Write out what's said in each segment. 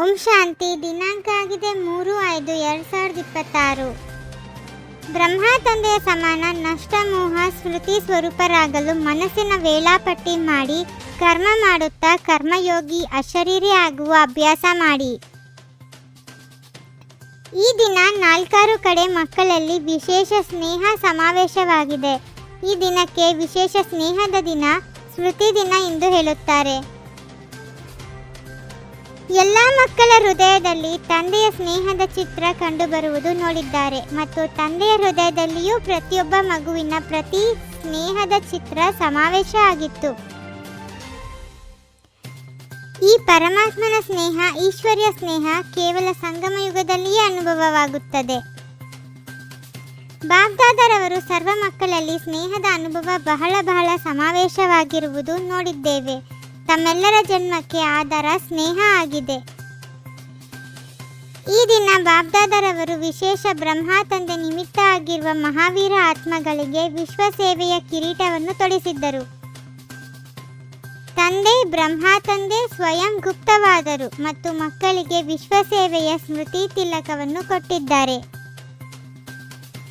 ಓಂ ಶಾಂತಿ. ದಿನಾಂಕ ಆಗಿದೆ 3/5/2026. ಬ್ರಹ್ಮ ತಂದೆಯ ಸಮಾನ ನಷ್ಟಮೋಹ ಸ್ಮೃತಿ ಸ್ವರೂಪರಾಗಲು ಮನಸ್ಸಿನ ವೇಳಾಪಟ್ಟಿ ಮಾಡಿ ಕರ್ಮ ಮಾಡುತ್ತಾ ಕರ್ಮಯೋಗಿ ಅಶರೀರಿ ಆಗುವ ಅಭ್ಯಾಸ ಮಾಡಿ. ಈ ದಿನ 4 ಕಡೆ ಮಕ್ಕಳಲ್ಲಿ ವಿಶೇಷ ಸ್ನೇಹ ಸಮಾವೇಶವಾಗಿದೆ. ಈ ದಿನಕ್ಕೆ ವಿಶೇಷ ಸ್ನೇಹದ ದಿನ, ಸ್ಮೃತಿ ದಿನ ಎಂದು ಹೇಳುತ್ತಾರೆ. ಎಲ್ಲ ಮಕ್ಕಳ ಹೃದಯದಲ್ಲಿ ತಂದೆಯ ಸ್ನೇಹದ ಚಿತ್ರ ಕಂಡುಬರುವುದು ನೋಡಿದ್ದಾರೆ ಮತ್ತು ತಂದೆಯ ಹೃದಯದಲ್ಲಿಯೂ ಪ್ರತಿಯೊಬ್ಬ ಮಗುವಿನ ಪ್ರತಿ ಸ್ನೇಹದ ಚಿತ್ರ ಸಮಾವೇಶ ಆಗಿತ್ತು. ಈ ಪರಮಾತ್ಮನ ಸ್ನೇಹ, ಈಶ್ವರ್ಯ ಸ್ನೇಹ ಕೇವಲ ಸಂಗಮ ಯುಗದಲ್ಲಿಯೇ ಅನುಭವವಾಗುತ್ತದೆ. ಬಾಬ್ದಾದರವರು ಸರ್ವ ಮಕ್ಕಳಲ್ಲಿ ಸ್ನೇಹದ ಅನುಭವ ಬಹಳ ಸಮಾವೇಶವಾಗಿರುವುದು ನೋಡಿದ್ದೇವೆ. ತಮ್ಮೆಲ್ಲರ ಜನ್ಮಕ್ಕೆ ಆಧಾರ ಸ್ನೇಹ ಆಗಿದೆ. ಈ ದಿನ ಬಾಬ್ದಾದರವರು ವಿಶೇಷ ಬ್ರಹ್ಮ ತಂದೆ ನಿಮಿತ್ತ ಆಗಿರುವ ಮಹಾವೀರ ಆತ್ಮಗಳಿಗೆ ವಿಶ್ವ ಸೇವೆಯ ಕಿರೀಟವನ್ನು ತೊಡಿಸಿದ್ದರು. ತಂದೆ ಬ್ರಹ್ಮ ತಂದೆ ಸ್ವಯಂ ಗುಪ್ತವಾದರು ಮತ್ತು ಮಕ್ಕಳಿಗೆ ವಿಶ್ವ ಸೇವೆಯ ಸ್ಮೃತಿ ತಿಲಕವನ್ನು ಕೊಟ್ಟಿದ್ದಾರೆ.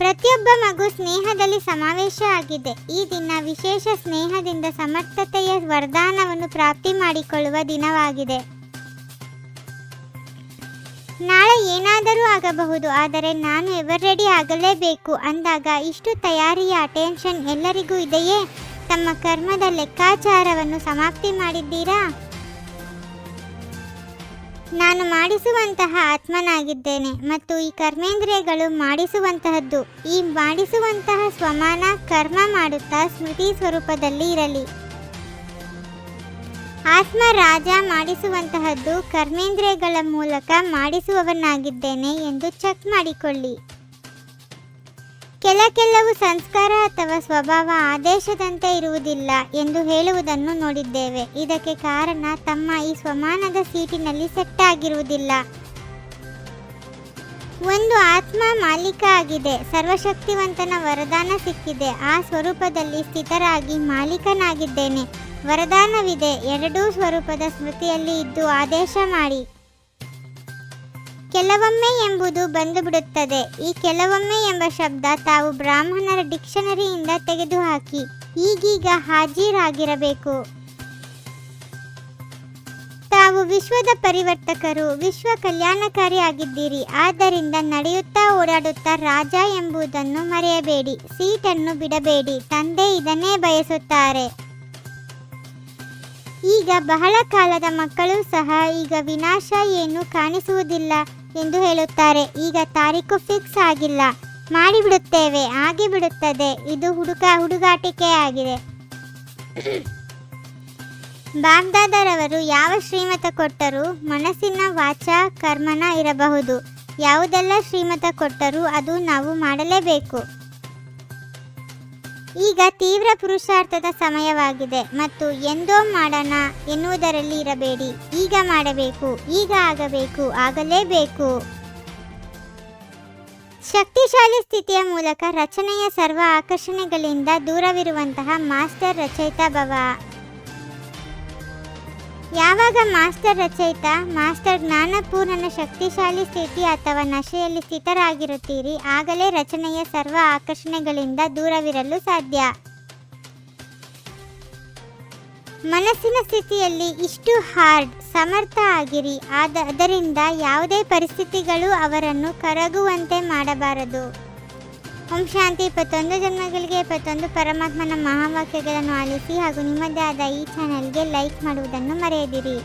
ಪ್ರತಿಯೊಬ್ಬ ಮಗು ಸ್ನೇಹದಲ್ಲಿ ಸಮಾವೇಶ ಆಗಿದೆ. ಈ ದಿನ ವಿಶೇಷ ಸ್ನೇಹದಿಂದ ಸಮರ್ಥತೆಯ ವರದಾನವನ್ನು ಪ್ರಾಪ್ತಿ ಮಾಡಿಕೊಳ್ಳುವ ದಿನವಾಗಿದೆ. ನಾಳೆ ಏನಾದರೂ ಆಗಬಹುದು, ಆದರೆ ನಾನು ಎವರ್ ರೆಡಿ ಆಗಲೇಬೇಕು ಅಂದಾಗ ಇಷ್ಟು ತಯಾರಿಯ ಅಟೆನ್ಷನ್ ಎಲ್ಲರಿಗೂ ಇದೆಯೇ? ತಮ್ಮ ಕರ್ಮದ ಲೆಕ್ಕಾಚಾರವನ್ನು ಸಮಾಪ್ತಿ ಮಾಡಿದ್ದೀರಾ? ನಾನು ಮಾಡಿಸುವಂತಹ ಆತ್ಮನಾಗಿದ್ದೇನೆ ಮತ್ತು ಈ ಕರ್ಮೇಂದ್ರಿಯಗಳು ಮಾಡಿಸುವಂತಹದ್ದು. ಈ ಮಾಡಿಸುವಂತಹ ಸ್ವಮಾನ ಕರ್ಮ ಮಾಡುತ್ತಾ ಸ್ಮೃತಿ ಸ್ವರೂಪದಲ್ಲಿ ಇರಲಿ. ಆತ್ಮ ರಾಜ ಮಾಡಿಸುವಂತಹದ್ದು, ಕರ್ಮೇಂದ್ರಿಯಗಳ ಮೂಲಕ ಮಾಡಿಸುವವನಾಗಿದ್ದೇನೆ ಎಂದು ಚೆಕ್ ಮಾಡಿಕೊಳ್ಳಿ. ಕೆಲವು ಸಂಸ್ಕಾರ ಅಥವಾ ಸ್ವಭಾವ ಆದೇಶದಂತೆ ಇರುವುದಿಲ್ಲ ಎಂದು ಹೇಳುವುದನ್ನು ನೋಡಿದ್ದೇವೆ. ಇದಕ್ಕೆ ಕಾರಣ ತಮ್ಮ ಈ ಸ್ವಮಾನದ ಸೀಟಿನಲ್ಲಿ ಸೆಟ್ ಆಗಿರುವುದಿಲ್ಲ. ಒಂದು ಆತ್ಮ ಮಾಲೀಕ ಆಗಿದೆ, ಸರ್ವಶಕ್ತಿವಂತನ ವರದಾನ ಸಿಕ್ಕಿದೆ. ಆ ಸ್ವರೂಪದಲ್ಲಿ ಸ್ಥಿತರಾಗಿ ಮಾಲೀಕನಾಗಿದ್ದೇನೆ, ವರದಾನವಿದೆ. ಎರಡೂ ಸ್ವರೂಪದ ಸ್ಮೃತಿಯಲ್ಲಿ ಇದ್ದು ಆದೇಶ ಮಾಡಿ. ಕೆಲವೊಮ್ಮೆ ಎಂಬುದು ಬಂದು ಬಿಡುತ್ತದೆ. ಈ ಕೆಲವೊಮ್ಮೆ ಎಂಬ ಶಬ್ದ ತಾವು ಬ್ರಾಹ್ಮಣರ ಡಿಕ್ಷನರಿಯಿಂದ ತೆಗೆದುಹಾಕಿ ಈಗೀಗ ಹಾಜೀರಾಗಿರಬೇಕು. ತಾವು ವಿಶ್ವದ ಪರಿವರ್ತಕರು, ವಿಶ್ವ ಕಲ್ಯಾಣಕಾರಿ ಆಗಿದ್ದೀರಿ. ಆದ್ದರಿಂದ ನಡೆಯುತ್ತಾ ಓಡಾಡುತ್ತಾ ರಾಜ ಎಂಬುದನ್ನು ಮರೆಯಬೇಡಿ. ಸೀಟನ್ನು ಬಿಡಬೇಡಿ. ತಂದೆ ಇದನ್ನೇ ಬಯಸುತ್ತಾರೆ. ಈಗ ಬಹಳ ಕಾಲದ ಮಕ್ಕಳು ಸಹ ಈಗ ವಿನಾಶ ಏನು ಕಾಣಿಸುವುದಿಲ್ಲ ಎಂದು ಹೇಳುತ್ತಾರೆ. ಈಗ ತಾರೀಕು ಫಿಕ್ಸ್ ಆಗಿಲ್ಲ, ಮಾಡಿಬಿಡುತ್ತೇವೆ, ಆಗಿಬಿಡುತ್ತದೆ. ಇದು ಹುಡುಗಾಟಿಕೆ ಆಗಿದೆ. ಬಾಗ್ದಾದರವರು ಯಾವ ಶ್ರೀಮತ ಕೊಟ್ಟರೂ ಮನಸ್ಸಿನ ವಾಚ ಕರ್ಮನ ಇರಬಹುದು. ಯಾವುದೆಲ್ಲ ಶ್ರೀಮತ ಕೊಟ್ಟರೂ ಅದು ನಾವು ಮಾಡಲೇಬೇಕು. ಈಗ ತೀವ್ರ ಪುರುಷಾರ್ಥದ ಸಮಯವಾಗಿದೆ ಮತ್ತು ಎಂದೋ ಮಾಡೋಣ ಎನ್ನುವುದರಲ್ಲಿ ಇರಬೇಡಿ. ಈಗ ಮಾಡಬೇಕು, ಈಗ ಆಗಬೇಕು, ಆಗಲೇಬೇಕು. ಶಕ್ತಿಶಾಲಿ ಸ್ಥಿತಿಯ ಮೂಲಕ ರಚನೆಯ ಸರ್ವ ಆಕರ್ಷಣೆಗಳಿಂದ ದೂರವಿರುವಂತಹ ಮಾಸ್ಟರ್ ರಚಯಿತ ಭವ. ಯಾವಾಗ ಮಾಸ್ಟರ್ ರಚಯಿತ, ಮಾಸ್ಟರ್ ಜ್ಞಾನಪೂರ್ಣನ ಶಕ್ತಿಶಾಲಿ ಸ್ಥಿತಿ ಅಥವಾ ನಶೆಯಲ್ಲಿ ಸ್ಥಿತರಾಗಿರುತ್ತೀರಿ, ಆಗಲೇ ರಚನೆಯ ಸರ್ವ ಆಕರ್ಷಣೆಗಳಿಂದ ದೂರವಿರಲು ಸಾಧ್ಯ. ಮನಸ್ಸಿನ ಸ್ಥಿತಿಯಲ್ಲಿ ಇಷ್ಟು ಹಾರ್ಡ್, ಸಮರ್ಥ ಆಗಿರಿ. ಅದರಿಂದ ಯಾವುದೇ ಪರಿಸ್ಥಿತಿಗಳು ಅವರನ್ನು ಕರಗುವಂತೆ ಮಾಡಬಾರದು. ಓಂ ಶಾಂತಿ. 21 ಜನ್ಮಗಳಿಗೆ 21 ಪರಮಾತ್ಮನ ಮಹಾವಾಕ್ಯಗಳನ್ನು ಆಲಿಸಿ ಹಾಗೂ ನಿಮ್ಮದೇ ಆದ ಈ ಚಾನೆಲ್ಗೆ ಲೈಕ್ ಮಾಡುವುದನ್ನು ಮರೆಯದಿರಿ.